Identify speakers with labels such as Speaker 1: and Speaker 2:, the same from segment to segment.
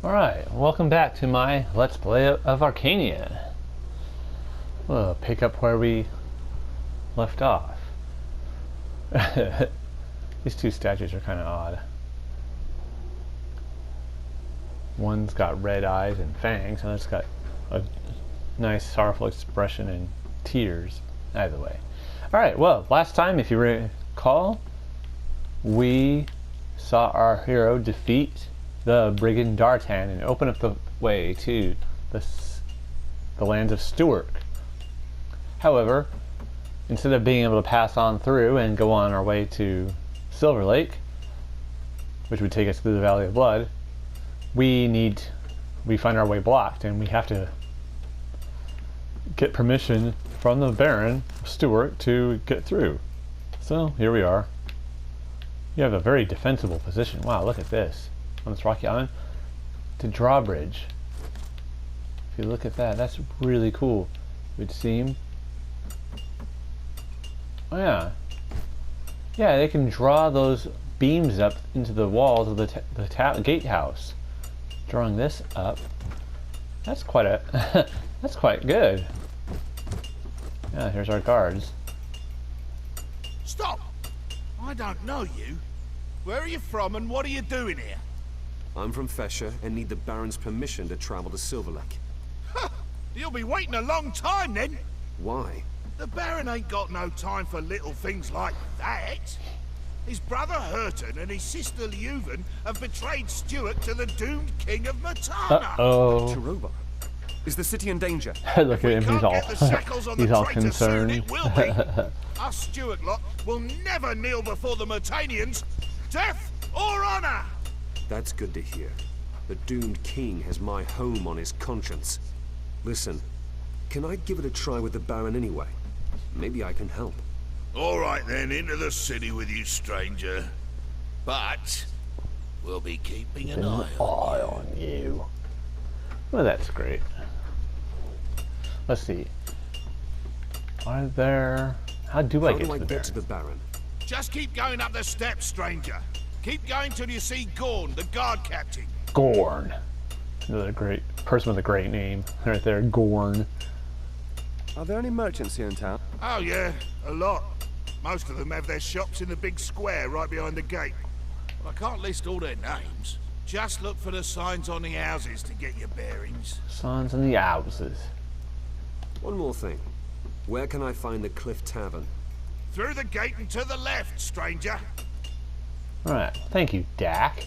Speaker 1: Alright, welcome back to my Let's Play of ArcaniA. We'll pick up where we left off. These two statues are kind of odd. One's got red eyes and fangs, and it's got a nice sorrowful expression and tears. Either way. Alright, well, last time, if you recall, we saw our hero defeat the brigand D'Artan and open up the way to the lands of Stewark. However, instead of being able to pass on through and go on our way to Silver Lake, which would take us through the Valley of Blood, we find our way blocked, and we have to get permission from the Baron of Stewark to get through. So here we are. You have a very defensible position. Wow, look at this. On this rocky island, to drawbridge. If you look at that, that's really cool, it would seem. Oh yeah. Yeah, they can draw those beams up into the walls of the gatehouse. Drawing this up, that's quite a that's quite good. Yeah, here's our guards.
Speaker 2: Stop! I don't know you. Where are you from and what are you doing here?
Speaker 3: I'm from Fesher and need the Baron's permission to travel to Silver Lake.
Speaker 2: Ha! You'll be waiting a long time then.
Speaker 3: Why?
Speaker 2: The Baron ain't got no time for little things like that. His brother Hurton and his sister Leuven have betrayed Stewark to the doomed king of Matana.
Speaker 1: Uh-oh.
Speaker 3: Chiroba. Is the city in danger?
Speaker 1: Look at him, he's all, he's all concerned.
Speaker 2: It will be. Us Stewark lot will never kneel before the Matanians. Death or honor!
Speaker 3: That's good to hear. The doomed king has my home on his conscience. Listen, can I give it a try with the Baron anyway? Maybe I can help.
Speaker 2: All right then, into the city with you, stranger. But we'll be keeping an eye
Speaker 1: on you. Well, that's great. Let's see. Are there... How do I get to the Baron?
Speaker 2: Just keep going up the steps, stranger. Keep going till you see Gorn, the guard captain.
Speaker 1: Gorn. Another great person with a great name. Right there, Gorn.
Speaker 4: Are there any merchants here in town?
Speaker 2: Oh yeah, a lot. Most of them have their shops in the big square right behind the gate. But I can't list all their names. Just look for the signs on the houses to get your bearings.
Speaker 1: Signs on the houses.
Speaker 3: One more thing. Where can I find the Cliff Tavern?
Speaker 2: Through the gate and to the left, stranger.
Speaker 1: Alright, thank you, Dak.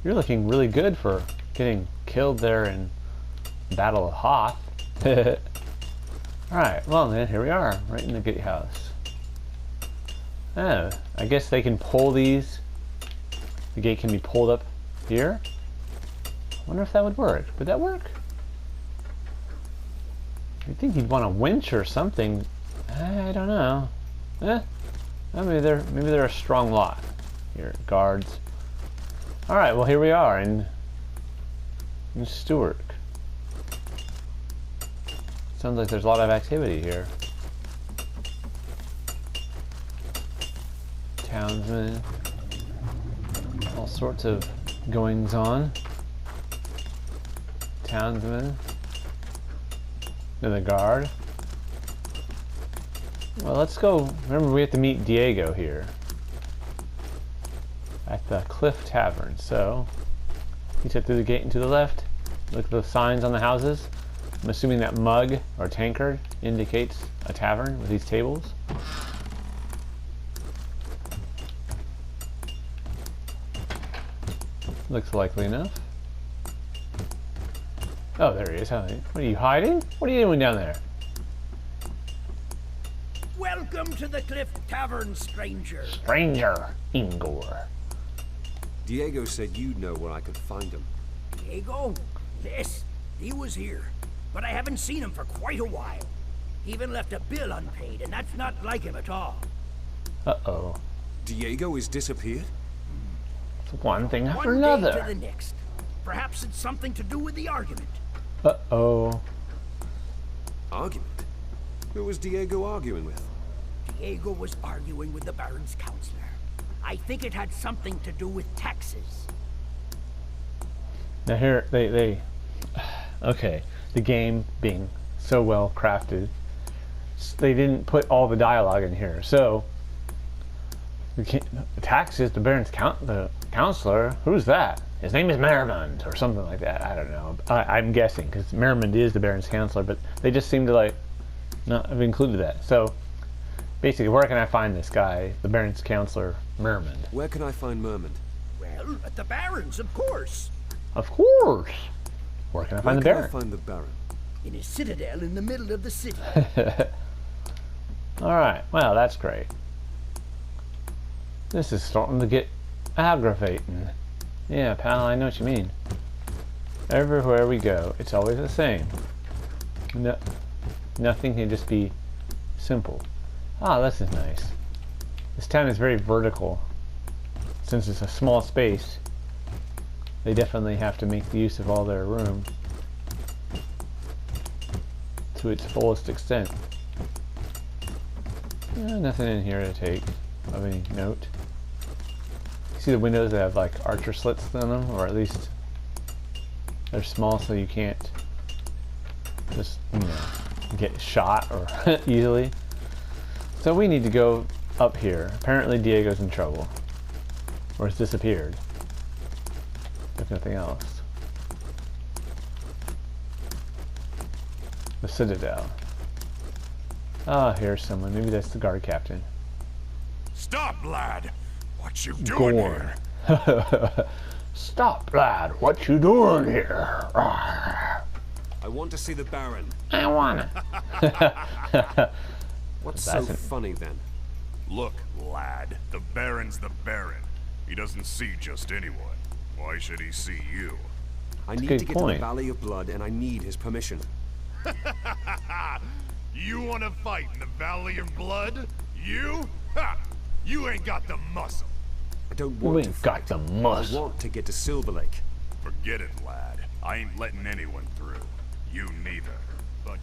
Speaker 1: You're looking really good for getting killed there in Battle of Hoth. Alright, well then, here we are, right in the gatehouse. Oh, I guess they can pull these. The gate can be pulled up here. I wonder if that would work. Would that work? You'd think you'd want a winch or something. I don't know. Maybe they're a strong lot. Here, guards. Alright, well here we are in Stewark. Sounds like there's a lot of activity here. Townsmen. All sorts of goings on. Townsmen. And the guard. Well, let's go. Remember, we have to meet Diego here at the Cliff Tavern. So, you said through the gate and to the left. Look at the signs on the houses. I'm assuming that mug or tankard indicates a tavern with these tables. Looks likely enough. Oh, there he is. What are you hiding? What are you doing down there?
Speaker 5: Welcome to the Cliff Tavern, stranger.
Speaker 1: Stranger, Ingor.
Speaker 3: Diego said you'd know where I could find him.
Speaker 5: Diego? Yes, he was here. But I haven't seen him for quite a while. He even left a bill unpaid, and that's not like him at all.
Speaker 1: Uh-oh.
Speaker 3: Diego is disappeared?
Speaker 1: It's one thing after
Speaker 5: One
Speaker 1: another.
Speaker 5: day to the next. Perhaps it's something to do with the argument.
Speaker 1: Uh-oh.
Speaker 3: Argument? Who was Diego arguing with?
Speaker 5: Diego was arguing with the Baron's counselor. I think it had something to do with taxes.
Speaker 1: Now here, okay, the game being so well crafted, they didn't put all the dialogue in here. So, the tax is the Baron's the counselor. Who's that? His name is Merrimund, or something like that. I don't know. I'm guessing, because Merrimund is the Baron's counselor, but they just seem to, like, not have included that. So, basically, where can I find this guy, the Baron's counselor, Merrimund?
Speaker 3: Where can I find Merrimund?
Speaker 5: Well, at the Baron's, of course.
Speaker 1: Of course! Where can I find the Baron?
Speaker 3: Where can I find the Baron?
Speaker 5: In his citadel in the middle of the city.
Speaker 1: Alright, well, that's great. This is starting to get aggravating. Yeah, pal, I know what you mean. Everywhere we go, it's always the same. No, nothing can just be simple. Ah, this is nice. This town is very vertical. Since it's a small space, they definitely have to make the use of all their room to its fullest extent. Nothing in here to take of any note. See the windows that have like archer slits in them, or at least they're small so you can't just, you know, get shot or easily. So we need to go up here. Apparently Diego's in trouble, or has disappeared, if nothing else. The Citadel. Ah, here's someone. Maybe that's the guard captain.
Speaker 2: Stop, lad! What you doing here?
Speaker 1: Stop, lad! What you doing here?
Speaker 3: I want to see the Baron.
Speaker 1: I wanna.
Speaker 3: What's so funny then?
Speaker 2: Look, lad, the Baron's the Baron. He doesn't see just anyone. Why should he see you?
Speaker 3: I need to get to the Valley of Blood, and I need his permission.
Speaker 2: You want to fight in the Valley of Blood? You? Ha! You ain't got the muscle.
Speaker 3: I don't want to fight.
Speaker 1: Got the muscle.
Speaker 3: I want to get to Silver Lake.
Speaker 2: Forget it, lad. I ain't letting anyone through. You neither. But,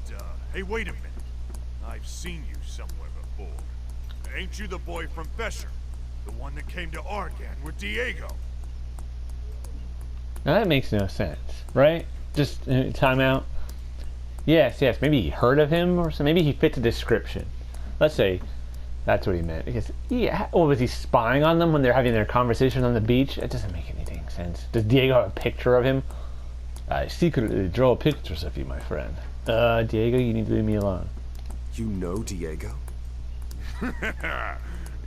Speaker 2: hey, wait a minute. I've seen you somewhere before. Ain't you the boy from Fesher? The one that came to Argan with Diego?
Speaker 1: Now that makes no sense, right? Just time out. Yes, maybe he heard of him or something. Maybe he fit the description. Let's say that's what he meant. Because, yeah, or was he spying on them when they're having their conversation on the beach? It doesn't make anything sense. Does Diego have a picture of him? I secretly draw pictures of you, my friend. Diego, you need to leave me alone.
Speaker 3: You know Diego?
Speaker 2: You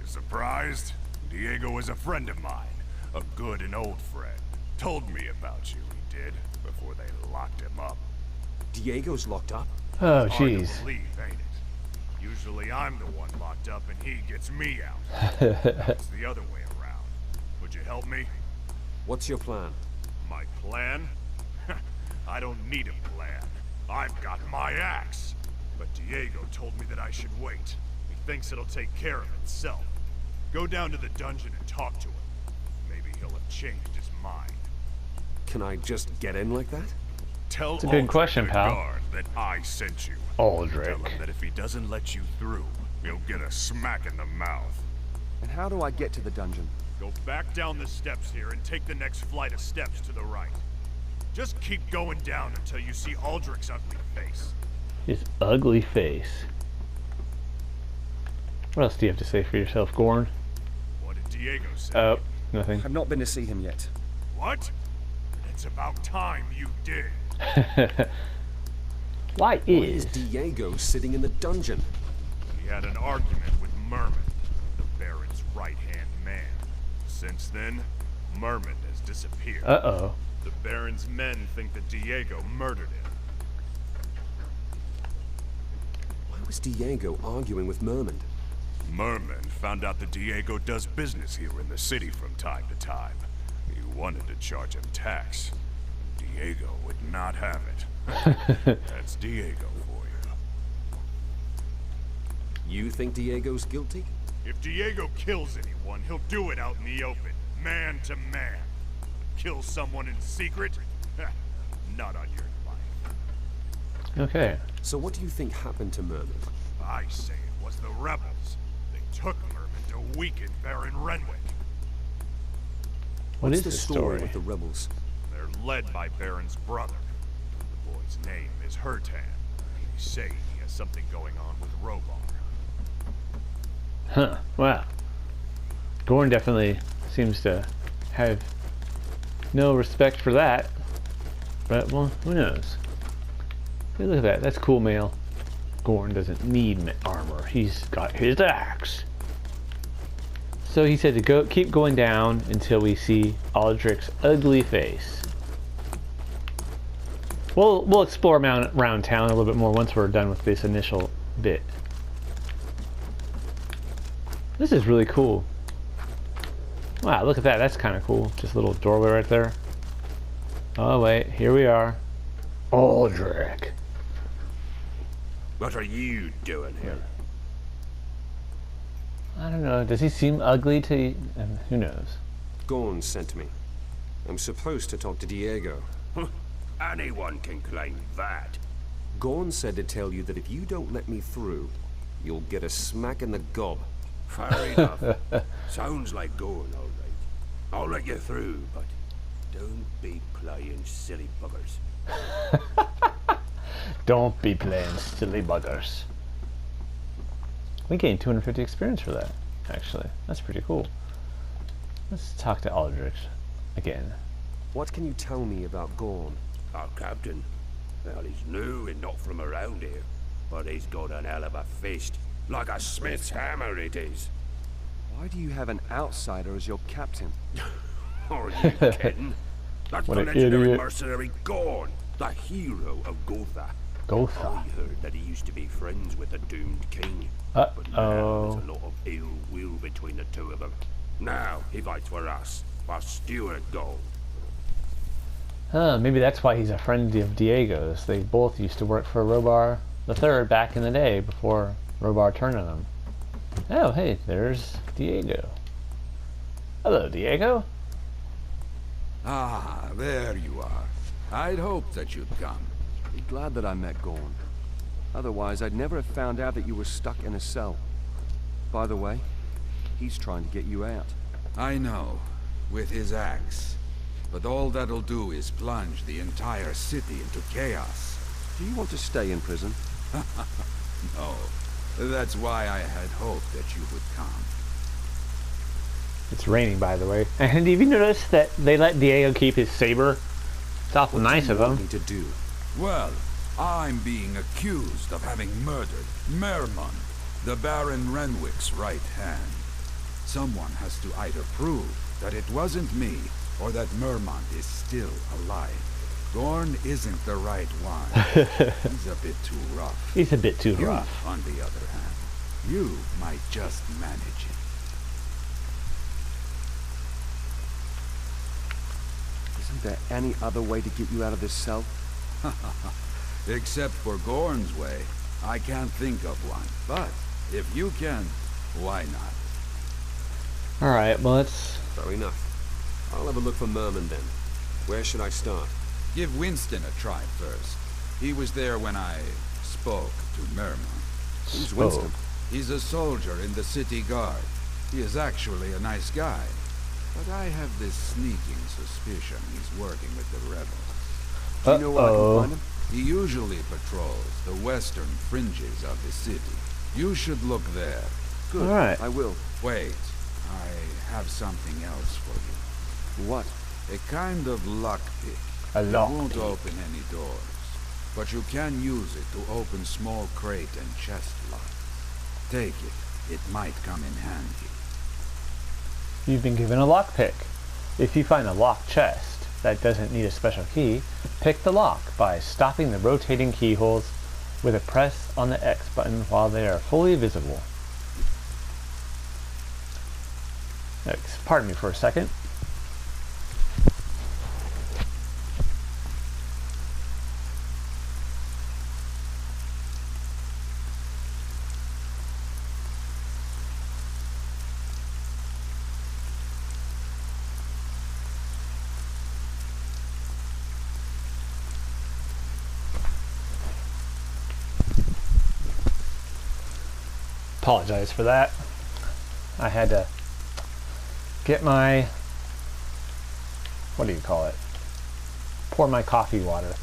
Speaker 2: surprised? Diego is a friend of mine. A good and old friend. Told me about you, he did, before they locked him up.
Speaker 3: Diego's locked up?
Speaker 1: Oh,
Speaker 2: Hard to
Speaker 1: jeez.
Speaker 2: believe, ain't it? Usually I'm the one locked up and he gets me out. It's the other way around. Would you help me?
Speaker 3: What's your plan?
Speaker 2: My plan? I don't need a plan. I've got my axe. But Diego told me that I should wait. He thinks it'll take care of itself. Go down to the dungeon and talk to him. Maybe he'll have changed his mind.
Speaker 3: Can I just get in like that?
Speaker 2: Tell
Speaker 1: It's a good question, pal.
Speaker 2: guard that I sent you.
Speaker 1: Aldrich.
Speaker 2: Tell him that if he doesn't let you through, he'll get a smack in the mouth.
Speaker 4: And how do I get to the dungeon?
Speaker 2: Go back down the steps here and take the next flight of steps to the right. Just keep going down until you see Aldrich's ugly face.
Speaker 1: His ugly face. What else do you have to say for yourself, Gorn?
Speaker 2: What did Diego say?
Speaker 1: Oh, nothing.
Speaker 4: I've not been to see him yet.
Speaker 2: What? It's about time you did.
Speaker 1: Why
Speaker 3: Why
Speaker 1: is
Speaker 3: is Diego sitting in the dungeon?
Speaker 2: He had an argument with Merman, the Baron's right-hand man. Since then, Merman has disappeared.
Speaker 1: Uh-oh.
Speaker 2: The Baron's men think that Diego murdered him.
Speaker 3: Why was Diego arguing with Merman?
Speaker 2: Merman found out that Diego does business here in the city from time to time. He wanted to charge him tax. Diego would not have it. That's Diego for you.
Speaker 3: You think Diego's guilty?
Speaker 2: If Diego kills anyone, he'll do it out in the open, man to man. Kill someone in secret? Not on your life.
Speaker 1: Okay.
Speaker 3: So what do you think happened to Merman?
Speaker 2: I say it was the rebels. They took Merman to weaken Baron Renwick.
Speaker 1: What
Speaker 3: What's
Speaker 1: is
Speaker 3: the
Speaker 1: this
Speaker 3: story
Speaker 1: story?
Speaker 3: with the rebels?
Speaker 2: They're led by Baron's brother. The boy's name is Hertan. They say he has something going on with Robar.
Speaker 1: Huh. Wow. Gorn definitely seems to have no respect for that. But, well, who knows? Hey, look at that. That's cool mail. Gorn doesn't need armor. He's got his axe. So he said to keep going down until we see Aldrich's ugly face. We'll explore around town a little bit more once we're done with this initial bit. This is really cool. Wow, look at that. That's kind of cool. Just a little doorway right there. Oh wait, here we are. Aldrich.
Speaker 3: What are you doing here?
Speaker 1: I don't know. Does he seem ugly to you? Who knows?
Speaker 3: Gorn sent me. I'm supposed to talk to Diego.
Speaker 5: Anyone can claim that.
Speaker 3: Gorn said to tell you that if you don't let me through, you'll get a smack in the gob.
Speaker 5: Fair enough. Sounds like going all right. I'll let you through, but don't be playing silly buggers.
Speaker 1: Don't be playing silly buggers. We gained 250 experience for that, actually. That's pretty cool. Let's talk to Aldrich again.
Speaker 3: What can you tell me about Gorn?
Speaker 5: Our captain. Well, he's new and not from around here, but he's got an hell of a fist. Like a smith's hammer it is.
Speaker 4: Why do you have an outsider as your captain?
Speaker 5: Are you kidding? That's
Speaker 1: What
Speaker 5: the
Speaker 1: an
Speaker 5: legendary
Speaker 1: idiot.
Speaker 5: mercenary Gorn, the hero of Gotha.
Speaker 1: Gotha.
Speaker 5: I heard that he used to be friends with the doomed king. But now
Speaker 1: Uh-oh.
Speaker 5: there's a lot of ill will between the two of them. Now he fights for us, for Stewark gold.
Speaker 1: Huh, maybe that's why he's a friend of Diego's. They both used to work for Robar the Third back in the day before Robar turned on them. Oh, hey, there's Diego. Hello, Diego.
Speaker 6: Ah, there you are. I'd hoped that you'd come.
Speaker 4: Be glad that I met Gorn. Otherwise, I'd never have found out that you were stuck in a cell. By the way, he's trying to get you out.
Speaker 6: I know, with his axe. But all that'll do is plunge the entire city into chaos.
Speaker 4: Do you want to stay in prison?
Speaker 6: No, that's why I had hoped that you would come.
Speaker 1: It's raining, by the way. And have you noticed that they let Diego keep his saber? It's awful nice of
Speaker 3: What
Speaker 1: him.
Speaker 3: do you want me to do?
Speaker 6: Well, I'm being accused of having murdered Mermund, the Baron Renwick's right hand. Someone has to either prove that it wasn't me, or that Mermund is still alive. Gorn isn't the right one. He's a bit too rough.
Speaker 1: He's a bit too
Speaker 6: You,
Speaker 1: rough.
Speaker 6: on the other hand, you might just manage it.
Speaker 4: Isn't there any other way to get you out of this cell?
Speaker 6: Except for Gorn's way, I can't think of one. But if you can, why not?
Speaker 1: Alright, well, let's...
Speaker 3: Fair enough. I'll have a look for Merman then. Where should I start?
Speaker 6: Give Winston a try first. He was there when I spoke to Merman.
Speaker 4: Who's Winston?
Speaker 6: He's a soldier in the city guard. He is actually a nice guy. But I have this sneaking suspicion he's working with the rebels.
Speaker 4: Do you know where I can find him?
Speaker 6: He usually patrols the western fringes of the city. You should look there.
Speaker 4: Good.
Speaker 1: Alright.
Speaker 4: I will.
Speaker 6: Wait, I have something else for you.
Speaker 4: What?
Speaker 6: A kind of lockpick.
Speaker 1: A
Speaker 6: It won't
Speaker 1: lockpick.
Speaker 6: open any doors, but you can use it to open small crate and chest locks. Take it. It might come in handy.
Speaker 1: You've been given a lockpick. If you find a locked chest that doesn't need a special key, pick the lock by stopping the rotating keyholes with a press on the X button while they are fully visible. Pardon me for a second. Apologize for that. I had to get my, what do you call it? pour my coffee water.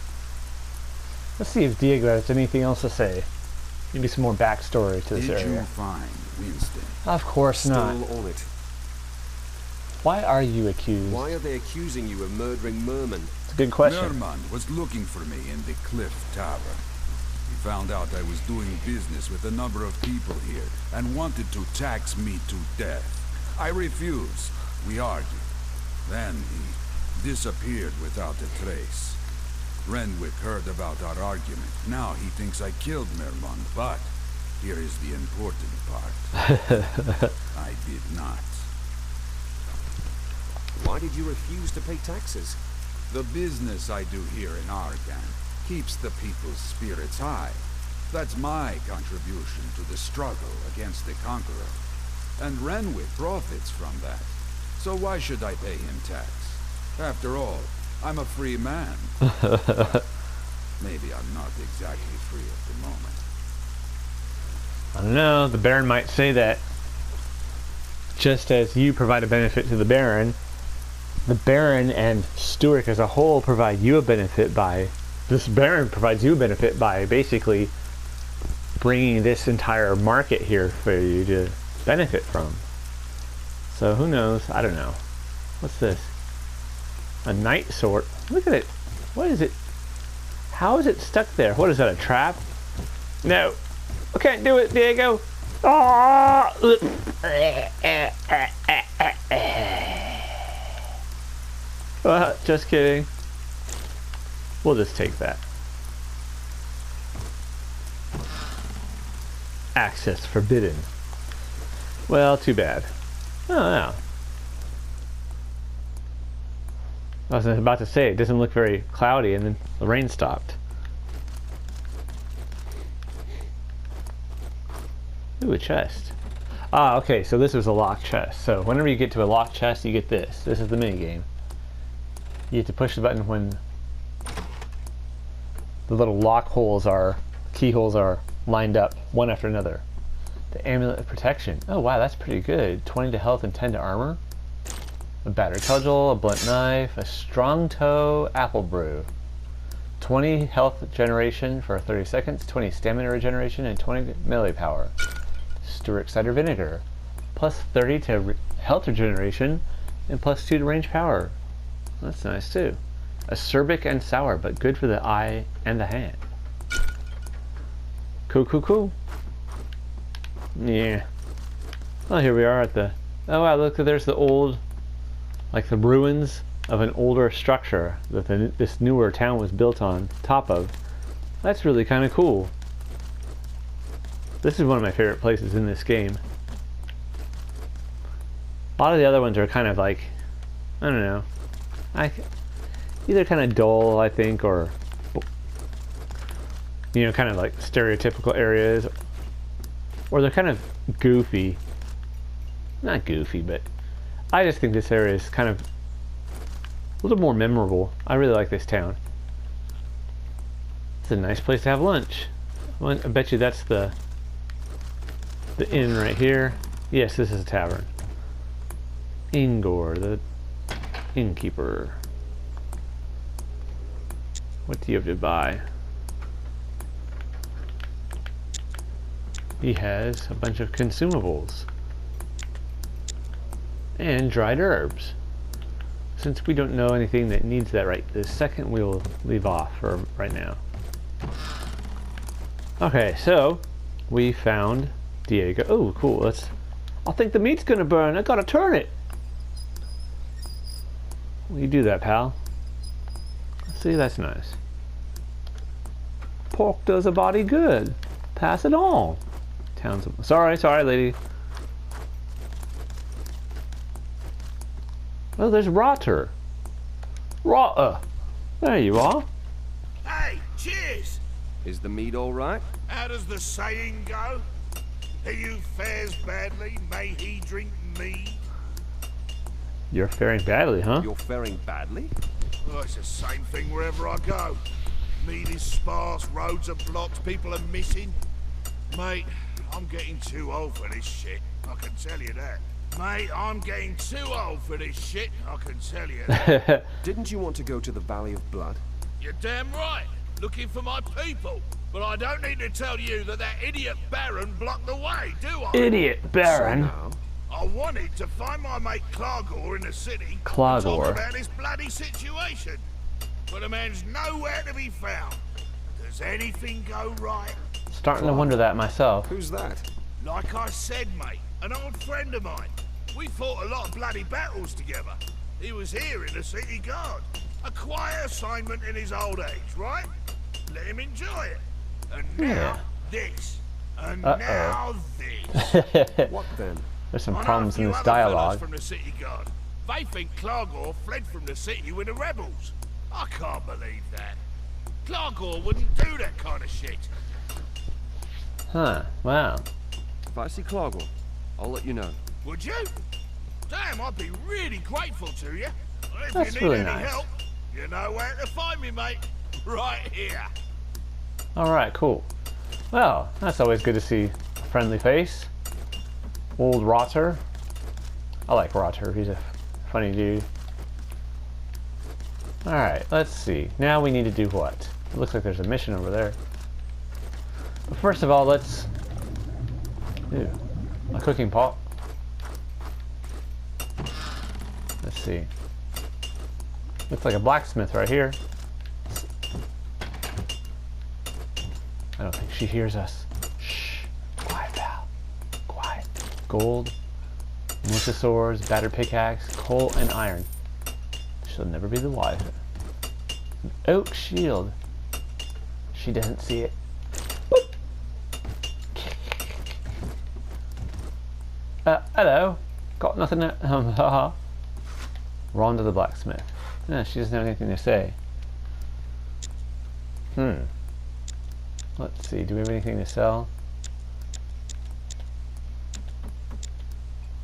Speaker 1: Let's see if Diego has anything else to say. Maybe some more backstory to this
Speaker 6: Did you
Speaker 1: area.
Speaker 6: find Winston?
Speaker 1: Of course not.
Speaker 3: Still on it.
Speaker 1: Why are you accused?
Speaker 3: Why are they accusing you of murdering mermen?
Speaker 1: It's a good question.
Speaker 6: Merman was looking for me in the Cliff Tavern. He found out I was doing business with a number of people here and wanted to tax me to death. I refused. We argued. Then he disappeared without a trace. Renwick heard about our argument. Now he thinks I killed Merman, but here is the important part. I did not.
Speaker 3: Why did you refuse to pay taxes?
Speaker 6: The business I do here in Arcan keeps the people's spirits high. That's my contribution to the struggle against the Conqueror. And Renwick profits from that. So why should I pay him tax? After all, I'm a free man. But maybe I'm not exactly free at the moment.
Speaker 1: I don't know, the Baron might say that just as you provide a benefit to the Baron and Stewark as a whole provide you a benefit by... This Baron provides you a benefit by basically bringing this entire market here for you to benefit from. So who knows? I don't know. What's this? A night sword? Look at it. What is it? How is it stuck there? What is that, a trap? No. I can't do it, Diego. Oh! Just kidding. We'll just take that. Access forbidden. Well, too bad. Oh, yeah. I was about to say, it doesn't look very cloudy, and then the rain stopped. Ooh, a chest. Ah, okay, so this was a locked chest. So whenever you get to a locked chest, you get this. This is the minigame. You have to push the button when the little lock holes are, keyholes are lined up, one after another. The amulet of protection. Oh wow, that's pretty good. 20 to health and 10 to armor. A battery cudgel, a blunt knife, a strong toe apple brew. 20 health generation for 30 seconds, 20 stamina regeneration, and 20 melee power. Stewark cider vinegar. Plus 30 to health regeneration, and plus 2 to range power. That's nice too. Acerbic and sour, but good for the eye and the hand. Cool, cool, cool. Yeah. Well, here we are at the... Oh wow, look, there's the old... Like the ruins of an older structure that this newer town was built on top of. That's really kind of cool. This is one of my favorite places in this game. A lot of the other ones are kind of like... I don't know. Either kind of dull, I think, or... You know, kind of like stereotypical areas. Or they're kind of goofy. Not goofy, but... I just think this area is kind of a little more memorable. I really like this town. It's a nice place to have lunch. I bet you that's the inn right here. Yes, this is a tavern. Ingor, the innkeeper. What do you have to buy? He has a bunch of consumables. And dried herbs. Since we don't know anything that needs that right this second, we'll leave off for right now. Okay, so we found Diego. Oh, cool. I think the meat's gonna burn. I gotta turn it. Well, you do that, pal. See, that's nice. Pork does a body good. Pass it on. Sorry, lady. Oh, there's Rotter. There you are.
Speaker 2: Hey, cheers!
Speaker 4: Is the meat all right?
Speaker 2: How does the saying go? He who fares badly, may he drink mead?
Speaker 1: You're faring badly, huh?
Speaker 4: You're faring badly?
Speaker 2: Well, it's the same thing wherever I go. Mead is sparse, roads are blocked, people are missing. Mate, I'm getting too old for this shit. I can tell you that. Mate, I'm getting too old for this shit, I can tell you that.
Speaker 3: Didn't you want to go to the Valley of Blood?
Speaker 2: You're damn right. Looking for my people. But I don't need to tell you that idiot Baron blocked the way, do I?
Speaker 1: Idiot Baron.
Speaker 3: So now,
Speaker 2: I wanted to find my mate Clargor in the city and
Speaker 1: Clargor.
Speaker 2: talk about this bloody situation. But the man's nowhere to be found. Does anything go right?
Speaker 1: Starting to wonder that myself.
Speaker 3: who's that?
Speaker 2: Like I said, mate, an old friend of mine. We fought a lot of bloody battles together. He was here in the city guard. A quiet assignment in his old age, right? Let him enjoy it. And now, this. And now this.
Speaker 3: What then?
Speaker 1: There's some
Speaker 2: I know
Speaker 1: problems
Speaker 2: a
Speaker 1: in
Speaker 2: few
Speaker 1: this
Speaker 2: other fellas
Speaker 1: dialogue.
Speaker 2: from the city guard. They think Clargor fled from the city with the rebels. I can't believe that. Clargor wouldn't do that kind of shit.
Speaker 1: Huh, wow.
Speaker 4: If I see Clargor, I'll let you know.
Speaker 2: Would you? Damn, I'd be really grateful to you. If
Speaker 1: That's
Speaker 2: you need
Speaker 1: really
Speaker 2: any
Speaker 1: nice.
Speaker 2: help, you know where to find me, mate. Right here.
Speaker 1: Alright, cool. Well, that's always good to see a friendly face. Old Rotter. I like Rotter, he's a funny dude. Alright, let's see. Now we need to do what? It looks like there's a mission over there. But first of all, let's... Ew, a cooking pot. Let's see. Looks like a blacksmith right here. I don't think she hears us. Shh. Quiet, pal. Quiet. Gold, militia swords, battered pickaxe, coal, and iron. She'll never be the wiser. An oak shield. She doesn't see it. Hello. Got nothing to... haha. Run to the blacksmith. Yeah, she doesn't have anything to say. Let's see, do we have anything to sell?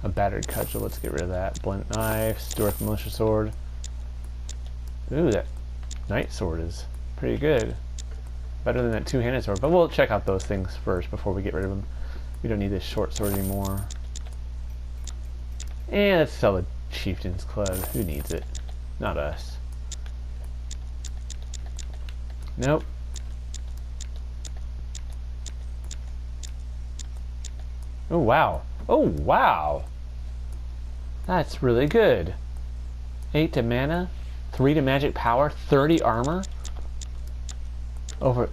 Speaker 1: A battered cudgel, let's get rid of that. Blunt knife, Stewark militia sword. Ooh, that knight sword is pretty good. Better than that two-handed sword, but we'll check out those things first before we get rid of them. We don't need this short sword anymore. And let's sell the chieftain's club. Who needs it? Not us. Nope. Oh wow. Oh wow. That's really good. 8 to mana, 3 to magic power, 30 armor. Over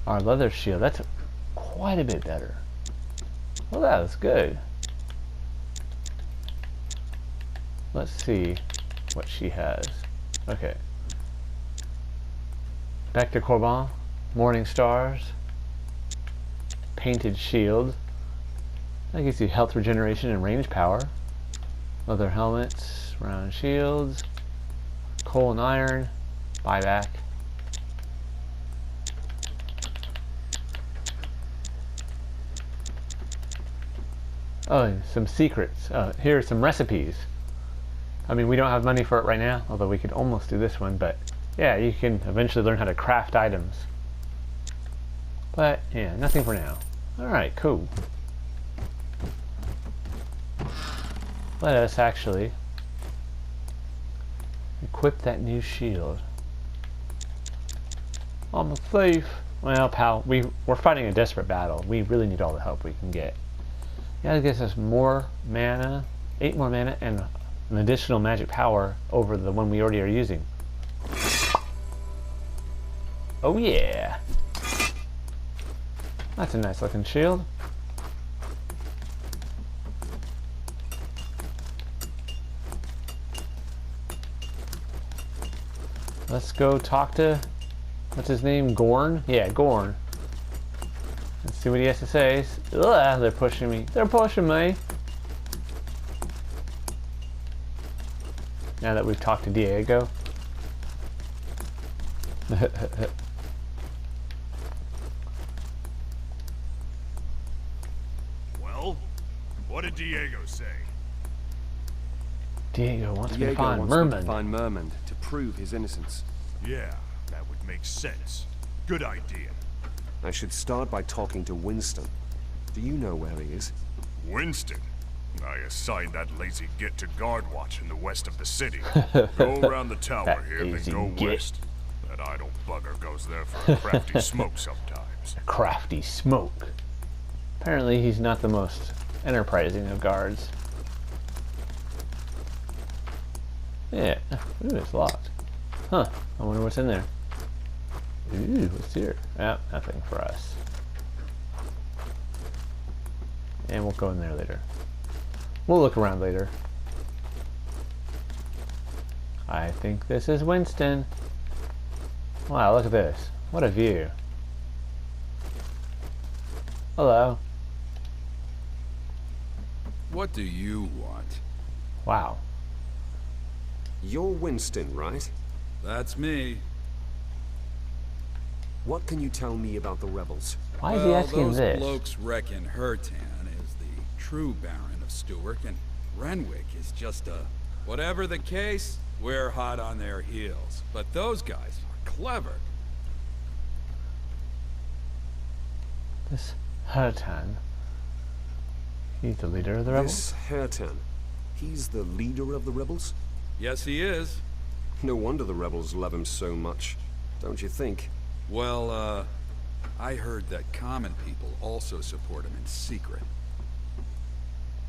Speaker 1: our leather shield. That's quite a bit better. Well, that was good. Let's see what she has. Okay. Back to Corbin. Morning stars. Painted shield. That gives you health regeneration and range power. Leather helmets, round shields, coal and iron, buyback. Oh, some secrets. Here are some recipes. I mean, we don't have money for it right now, although we could almost do this one, but yeah, you can eventually learn how to craft items. But yeah, nothing for now. Alright, cool. Let us actually equip that new shield. I'm a thief. Well, pal, we're fighting a desperate battle. We really need all the help we can get. Yeah, it gives us more mana, 8 more mana, and an additional magic power over the one we already are using. Oh yeah! That's a nice looking shield. Let's go talk to, what's his name, Gorn? Yeah, Gorn. Let's see what he has to say. Ugh, they're pushing me. They're pushing me. Now that we've talked to Diego.
Speaker 2: Well, what did Diego say?
Speaker 1: Diego wants me to
Speaker 4: Diego
Speaker 1: find
Speaker 4: wants me to
Speaker 1: Merman.
Speaker 4: find Merman to prove his innocence.
Speaker 2: Yeah, that would make sense. Good idea.
Speaker 3: I should start by talking to Winston. Do you know where he is?
Speaker 2: Winston? I assigned that lazy git to guard watch in the west of the city. Go around the tower
Speaker 1: That
Speaker 2: here, then
Speaker 1: lazy
Speaker 2: go
Speaker 1: git.
Speaker 2: west. That idle bugger goes there for a crafty smoke sometimes.
Speaker 1: Crafty smoke. Apparently he's not the most enterprising of guards. Yeah. Ooh, it's locked. Huh. I wonder what's in there. Ooh, what's here? Ah, nothing for us. And we'll go in there later. We'll look around later. I think this is Winston. Wow, look at this. What a view. Hello.
Speaker 6: What do you want?
Speaker 1: Wow.
Speaker 3: You're Winston, right?
Speaker 6: That's me.
Speaker 3: What can you tell me about the rebels?
Speaker 1: Why is he asking
Speaker 6: those
Speaker 1: this?
Speaker 6: blokes reckon Hertan is the true Baron of Stewark, and Renwick is just a... Whatever the case, we're hot on their heels. But those guys are clever.
Speaker 1: This Hertan. He's the leader of the rebels?
Speaker 3: This Hertan. He's the leader of the rebels?
Speaker 6: Yes, he is.
Speaker 3: No wonder the rebels love him so much, don't you think?
Speaker 6: Well, I heard that common people also support him in secret.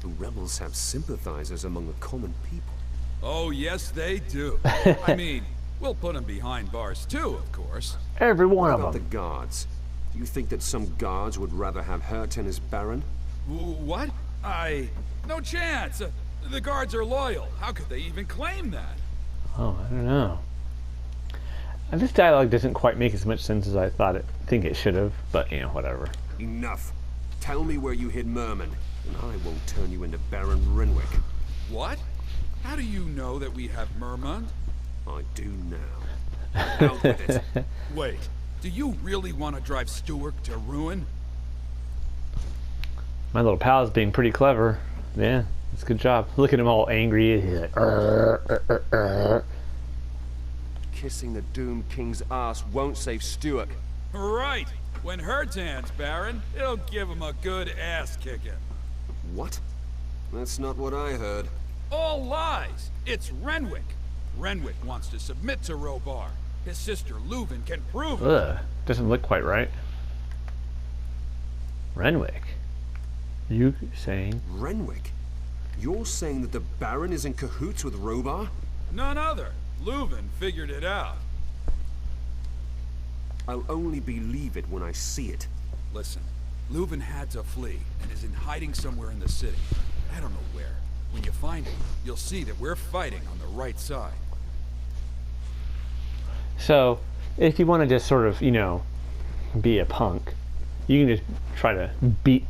Speaker 3: The rebels have sympathizers among the common people.
Speaker 6: Oh, yes, they do. I mean, we'll put him behind bars too, of course.
Speaker 1: Every one
Speaker 3: What
Speaker 1: of
Speaker 3: about
Speaker 1: them.
Speaker 3: the guards? Do you think that some guards would rather have Hertan as Baron?
Speaker 6: What? No chance! The guards are loyal. How could they even claim that?
Speaker 1: Oh, I don't know. And this dialogue doesn't quite make as much sense as I think it should have, but you know, whatever.
Speaker 3: Enough. Tell me where you hid Merman, and I won't turn you into Baron Renwick.
Speaker 6: What? How do you know that we have Mermund?
Speaker 3: I do now. Out with it.
Speaker 6: Wait, do you really want to drive Stewark to ruin?
Speaker 1: My little pal's being pretty clever. Yeah, it's a good job. Look at him all angry. He's like,
Speaker 3: Kissing the Doomed King's ass won't save Stewark.
Speaker 6: Right! When Hertan's Baron, it'll give him a good ass-kicking.
Speaker 3: What? That's not what I heard.
Speaker 6: All lies! It's Renwick! Renwick wants to submit to Robar. His sister Leuven can prove it.
Speaker 1: Ugh, doesn't look quite right. Renwick? You saying?
Speaker 3: Renwick? You're saying that the Baron is in cahoots with Robar?
Speaker 6: None other. Leuven figured it out.
Speaker 3: I'll only believe it when I see it.
Speaker 6: Listen, Leuven had to flee and is in hiding somewhere in the city. I don't know where. When you find him, you'll see that we're fighting on the right side.
Speaker 1: So, if you want to just sort of, you know, be a punk, you can just try to beat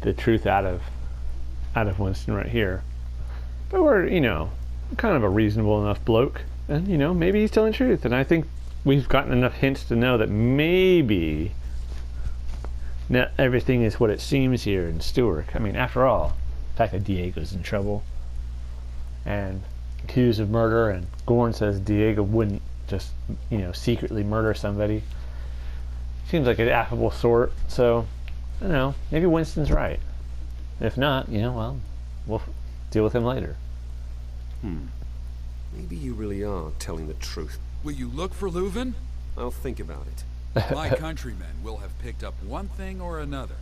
Speaker 1: the truth out of Winston right here. But we're, you know, kind of a reasonable enough bloke, and you know, maybe he's telling the truth. And I think we've gotten enough hints to know that maybe not everything is what it seems here in Stewark. I mean, after all, the fact that Diego's in trouble and accused of murder, and Gorn says Diego wouldn't just, you know, secretly murder somebody. Seems like an affable sort, so I don't know, maybe Winston's right. If not, you know, well, we'll deal with him later.
Speaker 3: Maybe you really are telling the truth.
Speaker 6: Will you look for Leuven?
Speaker 3: I'll think about it.
Speaker 6: My countrymen will have picked up one thing or another.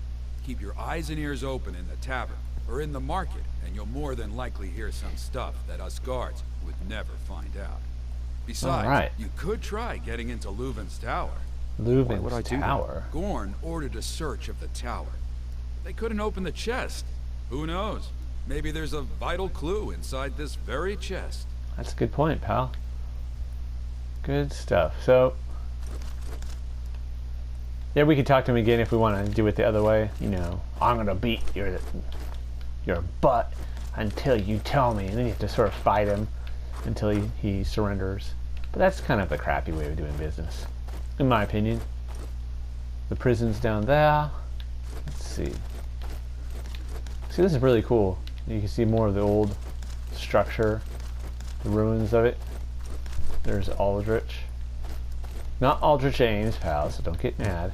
Speaker 6: Keep your eyes and ears open in the tavern or in the market, and you'll more than likely hear some stuff that us guards would never find out. Besides,
Speaker 1: Alright.
Speaker 6: you could try getting into Leuven's tower.
Speaker 1: Leuven's
Speaker 3: would I do that?
Speaker 1: tower.
Speaker 6: Gorn ordered a search of the tower. They couldn't open the chest. Who knows? Maybe there's a vital clue inside this very chest.
Speaker 1: That's a good point, pal. Good stuff. So, yeah, we could talk to him again if we want to do it the other way. You know, I'm gonna beat your butt until you tell me, and then you have to sort of fight him until he surrenders. But that's kind of the crappy way of doing business, in my opinion. The prison's down there. Let's see. See, this is really cool. You can see more of the old structure, the ruins of it. There's Aldrich. Not Aldrich Ames, pal, so don't get mad.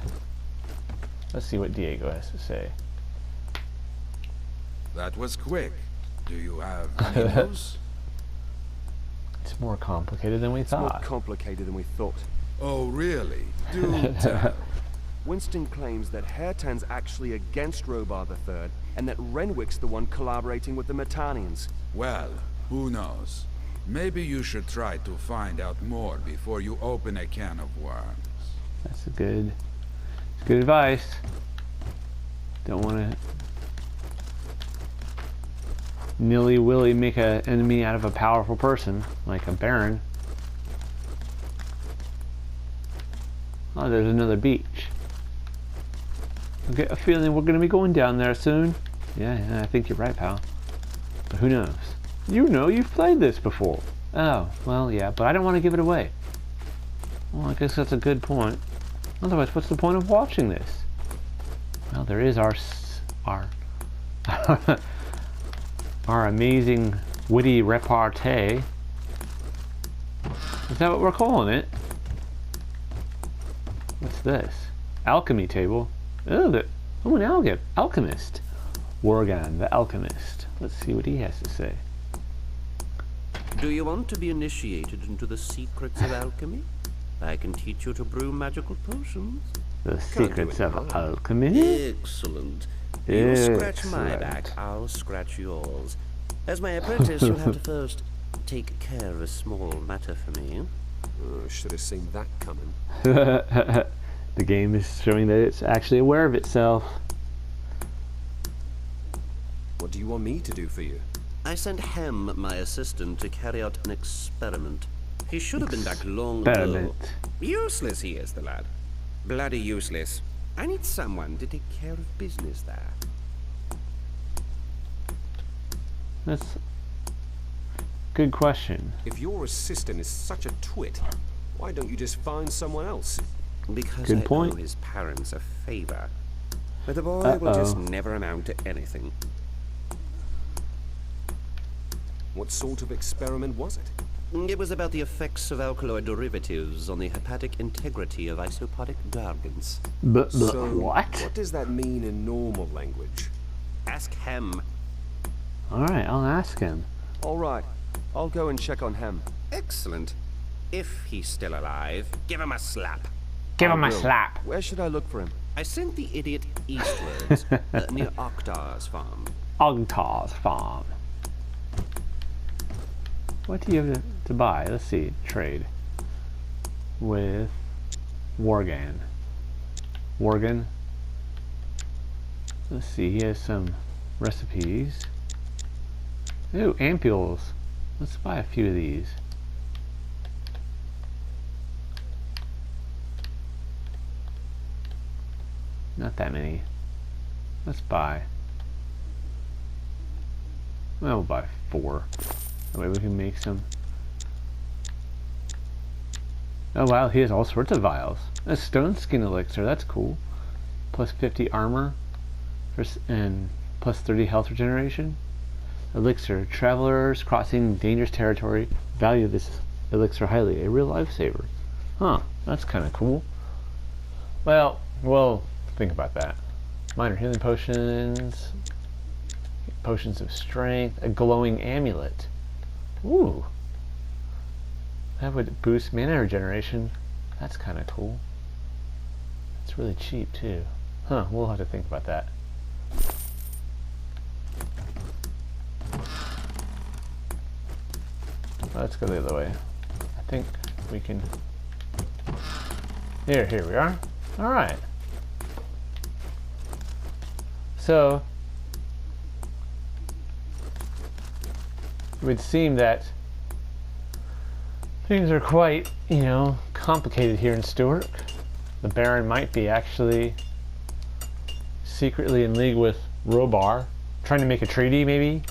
Speaker 1: Let's see what Diego has to say.
Speaker 6: That was quick. Do you have any news?
Speaker 1: It's more complicated than we
Speaker 4: It's more
Speaker 1: thought.
Speaker 4: complicated than we thought.
Speaker 6: Oh, really? Do tell.
Speaker 4: Winston claims that Hairtan's actually against Robar III, and that Renwick's the one collaborating with the Metanians.
Speaker 6: Well, who knows? Maybe you should try to find out more before you open a can of worms.
Speaker 1: That's good advice. Don't want to nilly-willy make an enemy out of a powerful person, like a Baron. Oh, there's another beach. I get a feeling we're going to be going down there soon. Yeah, I think you're right, pal. But who knows? You know, you've played this before. Oh, well, yeah, but I don't want to give it away. Well, I guess that's a good point. Otherwise, what's the point of watching this? Well, there is our our amazing witty repartee. Is that what we're calling it? What's this? Alchemy table. Oh, an alchemist. Worgan, the alchemist. Let's see what he has to say.
Speaker 7: Do you want to be initiated into the secrets of alchemy? I can teach you to brew magical potions.
Speaker 1: The secrets of alchemy?
Speaker 7: Excellent. You scratch my back, I'll scratch yours. As my apprentice, you'll have to first take care of a small matter for me.
Speaker 3: Should have seen that coming.
Speaker 1: The game is showing that it's actually aware of itself.
Speaker 3: What do you want me to do for you?
Speaker 7: I sent Hem, my assistant, to carry out an experiment. He should have been back long ago. Useless he is, the lad. Bloody useless. I need someone to take care of business there.
Speaker 1: That's a good question.
Speaker 3: If your assistant is such a twit, why don't you just find someone else?
Speaker 7: Because
Speaker 1: Good
Speaker 7: I
Speaker 1: point.
Speaker 7: owe his parents a favor. But the boy will just never amount to anything.
Speaker 3: What sort of experiment was it?
Speaker 7: It was about the effects of alkaloid derivatives on the hepatic integrity of isopodic gargants.
Speaker 1: But
Speaker 3: So,
Speaker 1: what?
Speaker 3: What does that mean in normal language?
Speaker 7: Ask Hem.
Speaker 1: Alright, I'll ask him.
Speaker 4: All right, I'll go and check on Hem.
Speaker 7: Excellent. If he's still alive, give him a slap.
Speaker 1: Give him a
Speaker 4: will.
Speaker 1: slap.
Speaker 4: Where should I look for him?
Speaker 7: I sent the idiot eastwards, near Oktar's farm.
Speaker 1: Ogtar's farm. What do you have to buy? Let's see. Trade. With Worgan. Worgan. Let's see. He has some recipes. Ooh, ampules. Let's buy a few of these. Not that many. Let's buy. Well, we'll buy 4. That way we can make some. Oh wow, he has all sorts of vials. A stone skin elixir, that's cool. Plus 50 armor and plus 30 health regeneration. Elixir. Travelers crossing dangerous territory value this elixir highly. A real lifesaver. Huh, that's kind of cool. Well, we'll think about that. Minor healing potions. Potions of strength. A glowing amulet. Ooh. That would boost mana regeneration. That's kind of cool. It's really cheap too. Huh, we'll have to think about that. Let's go the other way. I think we can... Here we are. Alright. So, it would seem that things are quite, complicated here in Stewark. The Baron might be actually secretly in league with Robar, trying to make a treaty maybe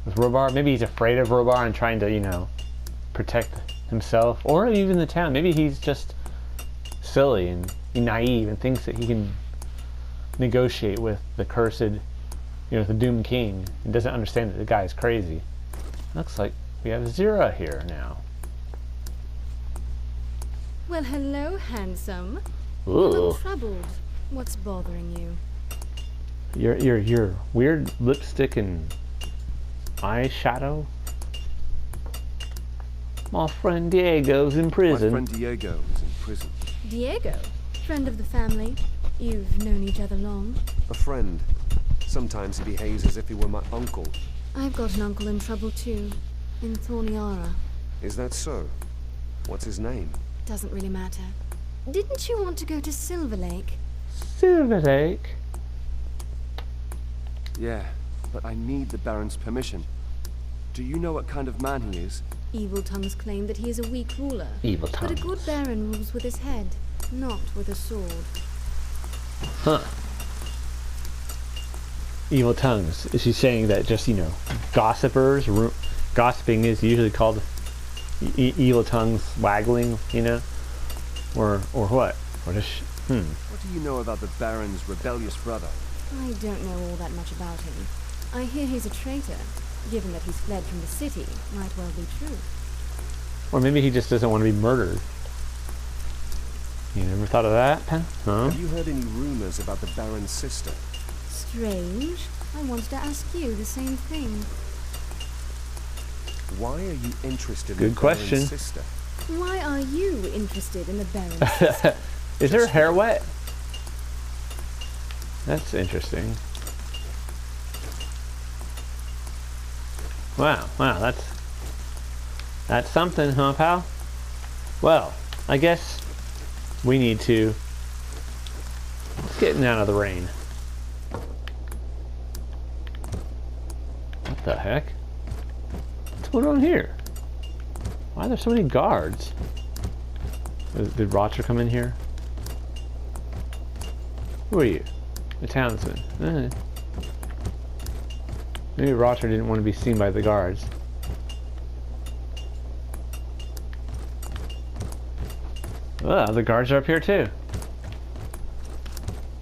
Speaker 1: with Robar. Maybe he's afraid of Robar and trying to, protect himself, or even the town. Maybe he's just silly and naive and thinks that he can negotiate with the cursed, the Doomed King, and doesn't understand that the guy is crazy. Looks like we have Zira here now.
Speaker 8: Well, hello, handsome. You
Speaker 1: Ooh.
Speaker 8: look troubled. What's bothering you?
Speaker 1: Your weird lipstick and eyeshadow. My friend Diego's in prison.
Speaker 4: My friend Diego is in prison.
Speaker 8: Diego? Friend of the family? You've known each other long?
Speaker 3: A friend. Sometimes he behaves as if he were my uncle.
Speaker 8: I've got an uncle in trouble too. In Thorniara.
Speaker 3: Is that so? What's his name?
Speaker 8: Doesn't really matter. Didn't you want to go to Silver Lake?
Speaker 1: Silver Lake?
Speaker 4: Yeah, but I need the Baron's permission. Do you know what kind of man he is?
Speaker 8: Evil tongues claim that he is a weak ruler.
Speaker 1: Evil
Speaker 8: But a
Speaker 1: tongues.
Speaker 8: good Baron rules with his head, not with a sword.
Speaker 1: Huh. Evil tongues. Is she saying that just, you know, gossipers, gossiping is usually called evil tongues waggling, you know? Or what? Or does she,
Speaker 4: What do you know about the Baron's rebellious brother?
Speaker 8: I don't know all that much about him. I hear he's a traitor. Given that he's fled from the city, might well be true.
Speaker 1: Or maybe he just doesn't want to be murdered. You never thought of that, Pen? Huh?
Speaker 3: Have you heard any rumors about the Baron's sister?
Speaker 8: Strange. I wanted to ask you the same thing.
Speaker 3: Why are you interested in
Speaker 1: Good
Speaker 3: the
Speaker 1: question.
Speaker 3: Baron's sister?
Speaker 8: Why are you interested in the Baron's sister?
Speaker 1: Is her hair wet? That's interesting. Wow, that's something, huh, pal? Well, I guess we need to getting out of the rain. What the heck? What's going on here? Why are there so many guards? Did Roger come in here? Who are you? The townsman. Maybe Roger didn't want to be seen by the guards. Well, the guards are up here too.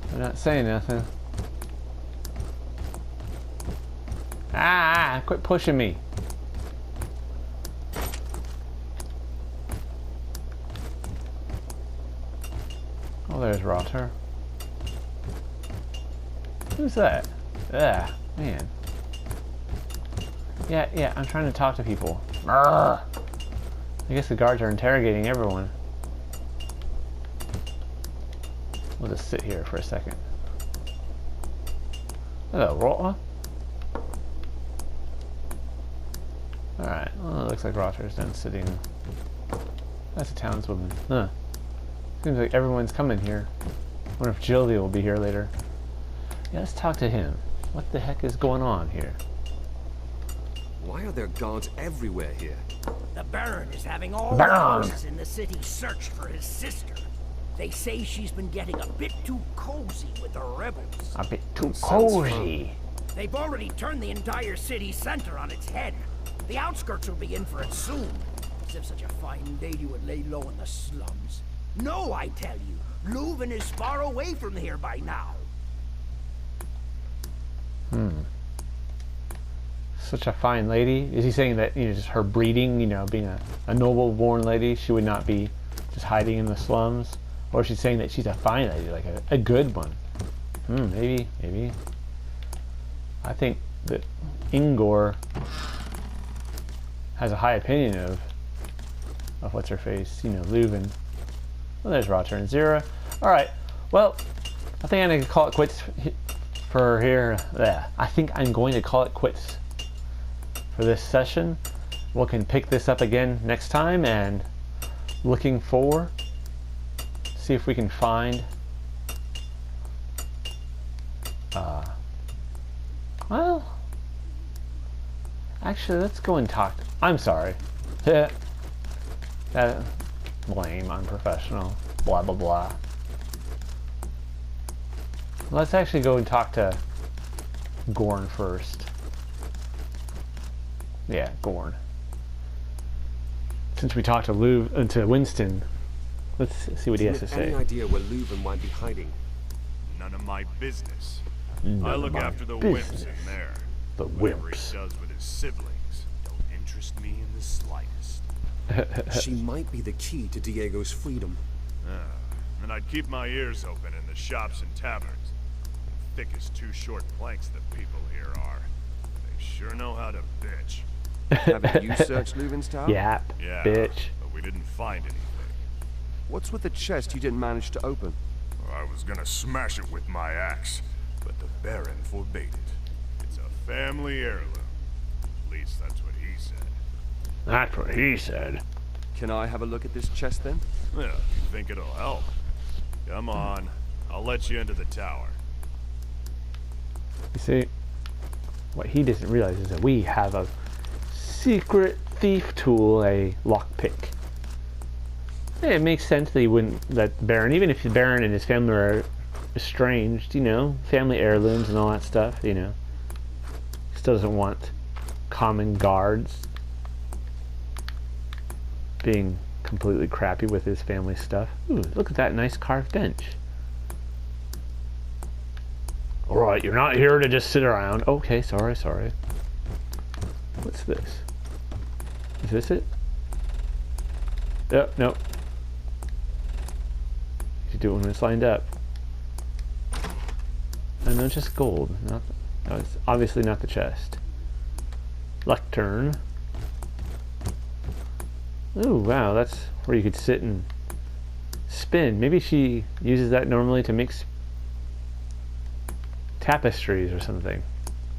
Speaker 1: They're not saying nothing. Ah! Quit pushing me. Oh, there's Roger. Who's that? Ah, man. Yeah, I'm trying to talk to people. Arrgh. I guess the guards are interrogating everyone. We'll just sit here for a second. Hello, Rotter. Alright, well, it looks like Roger's done sitting. That's a townswoman. Huh. Seems like everyone's coming here. Wonder if Jilly will be here later. Yeah, let's talk to him. What the heck is going on here?
Speaker 3: Why are there guards everywhere here?
Speaker 5: The Baron is having all the houses in the city searched for his sister. They say she's been getting a bit too cozy with the rebels.
Speaker 1: A bit too cozy.
Speaker 5: They've already turned the entire city center on its head. The outskirts will be in for it soon. As if such a fine lady would lay low in the slums. No, I tell you, Leuven is far away from here by now.
Speaker 1: Such a fine lady. Is he saying that, you know, just her breeding, you know, being a noble-born lady, she would not be just hiding in the slums? Or is she saying that she's a fine lady, like a good one? Maybe. I think that Ingor has a high opinion of what's her face, you know, Leuven. Well, there's Roger and Zira. Alright, well, I think I'm going to call it quits for here. Yeah, I think I'm going to call it quits for this session. We can pick this up again next time, and looking for, see if we can find well, actually, let's go and talk. I'm sorry. That lame, unprofessional, blah blah blah. Let's actually go and talk to Gorn first. Yeah, Gorn. Since we talked to Winston, let's see what he has to say.
Speaker 3: Any idea where Leuven might be hiding?
Speaker 2: None of my business.
Speaker 1: None
Speaker 2: I
Speaker 1: of
Speaker 2: look
Speaker 1: my
Speaker 2: after the
Speaker 1: business.
Speaker 2: wimps in there.
Speaker 1: The
Speaker 2: Whatever
Speaker 1: wimps.
Speaker 2: he does with his siblings don't interest me in the slightest.
Speaker 3: She might be the key to Diego's freedom.
Speaker 2: And I'd keep my ears open in the shops and taverns. thick as two short planks the people here are. They sure know how to bitch.
Speaker 4: Haven't you searched Leuven's tower?
Speaker 1: Yap,
Speaker 2: Yeah,
Speaker 1: bitch.
Speaker 2: but we didn't find anything.
Speaker 4: What's with the chest you didn't manage to open?
Speaker 2: I was gonna smash it with my axe, but the Baron forbade it. It's a family heirloom. At least that's what he said.
Speaker 1: That's what he said.
Speaker 4: Can I have a look at this chest then?
Speaker 2: Well, you think it'll help? Come on, I'll let you into the tower.
Speaker 1: You see, what he doesn't realize is that we have a secret thief tool, a lockpick. Yeah, it makes sense that he wouldn't let the Baron, even if the Baron and his family are estranged, you know, family heirlooms and all that stuff, you know. He still doesn't want common guards being completely crappy with his family stuff. Ooh, look at that nice carved bench. Alright, you're not here to just sit around. Okay, sorry. What's this? Is this it? No. You do it when it's lined up. And no, just gold. That was obviously not the chest. Lectern. Ooh, wow, that's where you could sit and spin. Maybe she uses that normally to make tapestries or something.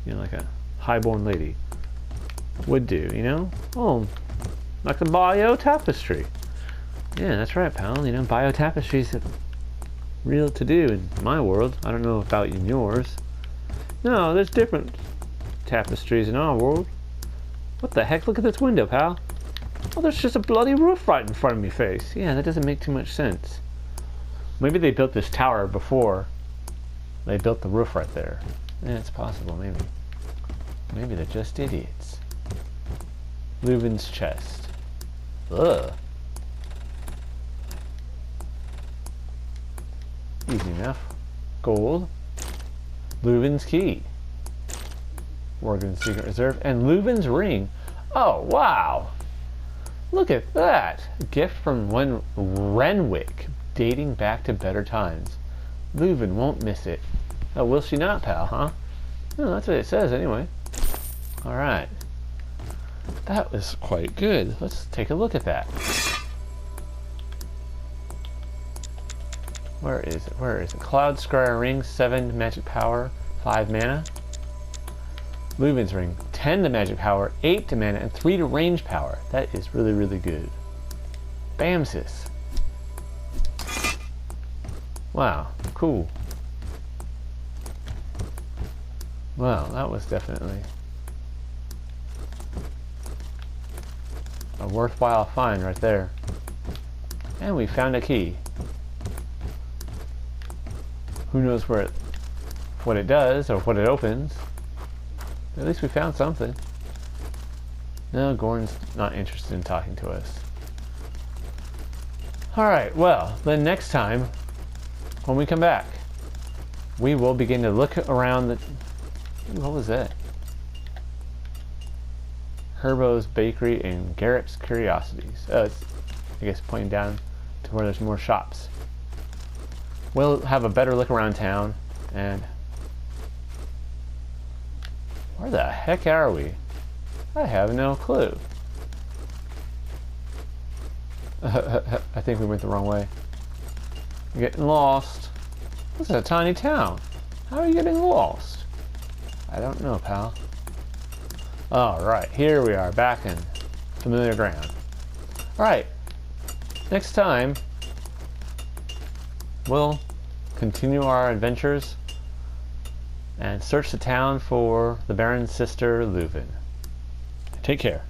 Speaker 1: You know, like a highborn lady would do, you know? Oh, like the bio tapestry. Yeah, that's right, pal. You know, bio tapestries are real to do in my world. I don't know about in yours. No, there's different tapestries in our world. What the heck? Look at this window, pal. Oh, there's just a bloody roof right in front of me face. Yeah, that doesn't make too much sense. Maybe they built this tower before they built the roof right there. Yeah, it's possible, maybe. Maybe they're just idiots. Leuven's chest. Ugh. Easy enough. Gold. Leuven's key. Worgen's secret reserve. And Leuven's ring. Oh, wow. Look at that. A gift from one Renwick, dating back to better times. Leuven won't miss it. Oh, will she not, pal, huh? No, that's what it says anyway. Alright. That was quite good. Let's take a look at that. Where is it? Cloud Scryer ring, 7 magic power, 5 mana. Leuven's ring, 10 to magic power, 8 to mana, and 3 to range power. That is really, really good. Bamsis. Wow, cool. Wow, that was definitely a worthwhile find right there. And we found a key. Who knows what it does or what it opens. At least we found something. No, Gordon's not interested in talking to us. Alright, well, then next time, when we come back, we will begin to look around the... What was that? Herbo's Bakery and Garrett's Curiosities. Oh, it's, I guess, pointing down to where there's more shops. We'll have a better look around town, and... Where the heck are we? I have no clue. I think we went the wrong way. I'm getting lost. This is a tiny town. How are you getting lost? I don't know, pal. Alright, here we are, back in familiar ground. Alright, next time, we'll continue our adventures and search the town for the Baron's sister, Leuven. Take care.